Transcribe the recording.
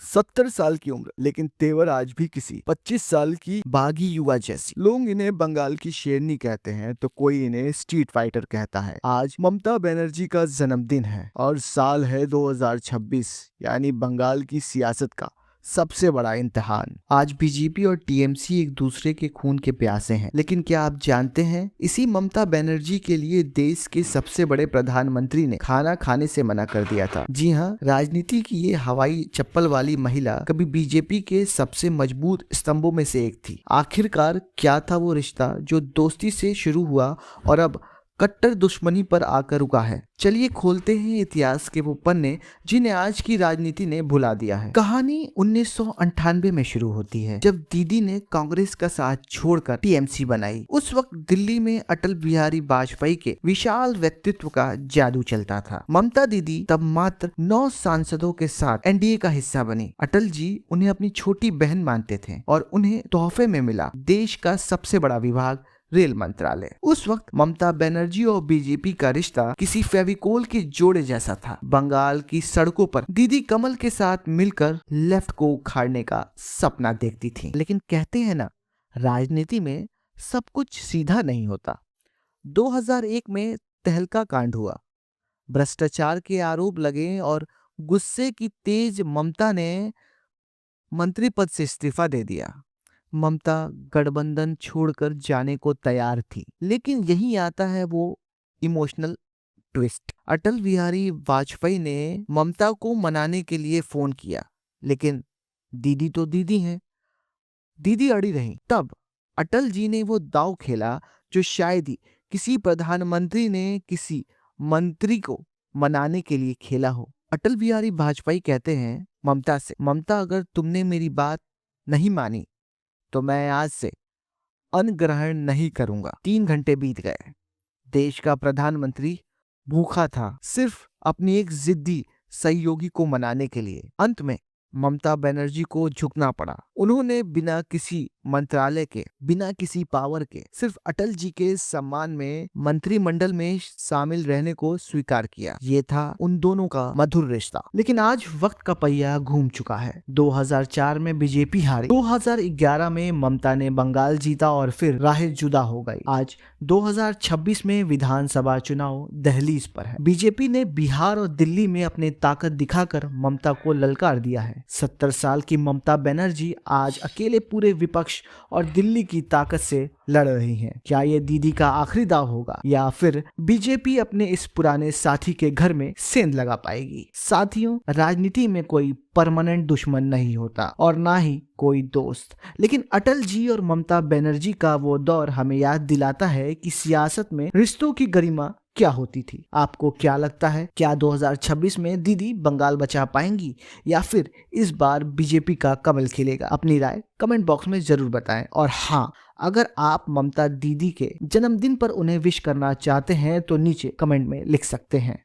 70 साल की उम्र, लेकिन तेवर आज भी किसी 25 साल की बागी युवा जैसी। लोग इन्हें बंगाल की शेरनी कहते हैं तो कोई इन्हें स्ट्रीट फाइटर कहता है। आज ममता बनर्जी का जन्मदिन है और साल है 2026, यानी बंगाल की सियासत का सबसे बड़ा इम्तिहान। आज बीजेपी और टीएमसी एक दूसरे के खून के प्यासे हैं, लेकिन क्या आप जानते हैं इसी ममता बनर्जी के लिए देश के सबसे बड़े प्रधानमंत्री ने खाना खाने से मना कर दिया था। जी हाँ, राजनीति की ये हवाई चप्पल वाली महिला कभी बीजेपी के सबसे मजबूत स्तंभों में से एक थी। आखिरकार क्या था वो रिश्ता जो दोस्ती से शुरू हुआ और अब कट्टर दुश्मनी पर आकर रुका है? चलिए खोलते हैं इतिहास के वो पन्ने जिन्हें आज की राजनीति ने भुला दिया है। कहानी 1998 में शुरू होती है, जब दीदी ने कांग्रेस का साथ छोड़कर टीएमसी बनाई। उस वक्त दिल्ली में अटल बिहारी वाजपेयी के विशाल व्यक्तित्व का जादू चलता था। ममता दीदी तब मात्र 9 सांसदों के साथ एनडीए का हिस्सा बनी। अटल जी उन्हें अपनी छोटी बहन मानते थे और उन्हें तोहफे में मिला देश का सबसे बड़ा विभाग, रेल मंत्रालय। उस वक्त ममता बनर्जी और बीजेपी का रिश्ता किसी फेविकोल के जोड़े जैसा था। बंगाल की सड़कों पर दीदी कमल के साथ मिलकर लेफ्ट को उखाड़ने का सपना देखती थी। लेकिन कहते हैं ना, राजनीति में सब कुछ सीधा नहीं होता। 2001 में तहलका कांड हुआ, भ्रष्टाचार के आरोप लगे और गुस्से की तेज ममता ने मंत्री पद से इस्तीफा दे दिया। ममता गठबंधन छोड़कर जाने को तैयार थी, लेकिन यही आता है वो इमोशनल ट्विस्ट। अटल बिहारी वाजपेयी ने ममता को मनाने के लिए फोन किया, लेकिन दीदी तो दीदी हैं, दीदी अड़ी रही। तब अटल जी ने वो दांव खेला जो शायद ही किसी प्रधानमंत्री ने किसी मंत्री को मनाने के लिए खेला हो। अटल बिहारी वाजपेयी कहते हैं ममता से, ममता अगर तुमने मेरी बात नहीं मानी तो मैं आज से अन्न ग्रहण नहीं करूंगा। 3 घंटे बीत गए। देश का प्रधानमंत्री भूखा था, सिर्फ अपनी एक जिद्दी सहयोगी को मनाने के लिए। अंत में ममता बनर्जी को झुकना पड़ा। उन्होंने बिना किसी मंत्रालय के, बिना किसी पावर के, सिर्फ अटल जी के सम्मान में मंत्रिमंडल में शामिल रहने को स्वीकार किया। ये था उन दोनों का मधुर रिश्ता। लेकिन आज वक्त का पहिया घूम चुका है। 2004 में बीजेपी हारी, 2011 में ममता ने बंगाल जीता और फिर राहें जुदा हो गई। आज 2026 में विधानसभा चुनाव दहलीज पर है। बीजेपी ने बिहार और दिल्ली में अपनी ताकत दिखाकर ममता को ललकार दिया है। 70 साल की ममता बनर्जी आज अकेले पूरे विपक्ष और दिल्ली की ताकत से लड़ रही हैं। क्या ये दीदी का आखिरी दाव होगा या फिर बीजेपी अपने इस पुराने साथी के घर में सेंध लगा पाएगी? साथियों, राजनीति में कोई परमानेंट दुश्मन नहीं होता और ना ही कोई दोस्त, लेकिन अटल जी और ममता बनर्जी का वो दौर हमें याद दिलाता है कि सियासत में रिश्तों की गरिमा क्या होती थी। आपको क्या लगता है, क्या 2026 में दीदी बंगाल बचा पाएंगी या फिर इस बार बीजेपी का कमल खिलेगा? अपनी राय कमेंट बॉक्स में जरूर बताएं। और हाँ, अगर आप ममता दीदी के जन्मदिन पर उन्हें विश करना चाहते हैं तो नीचे कमेंट में लिख सकते हैं।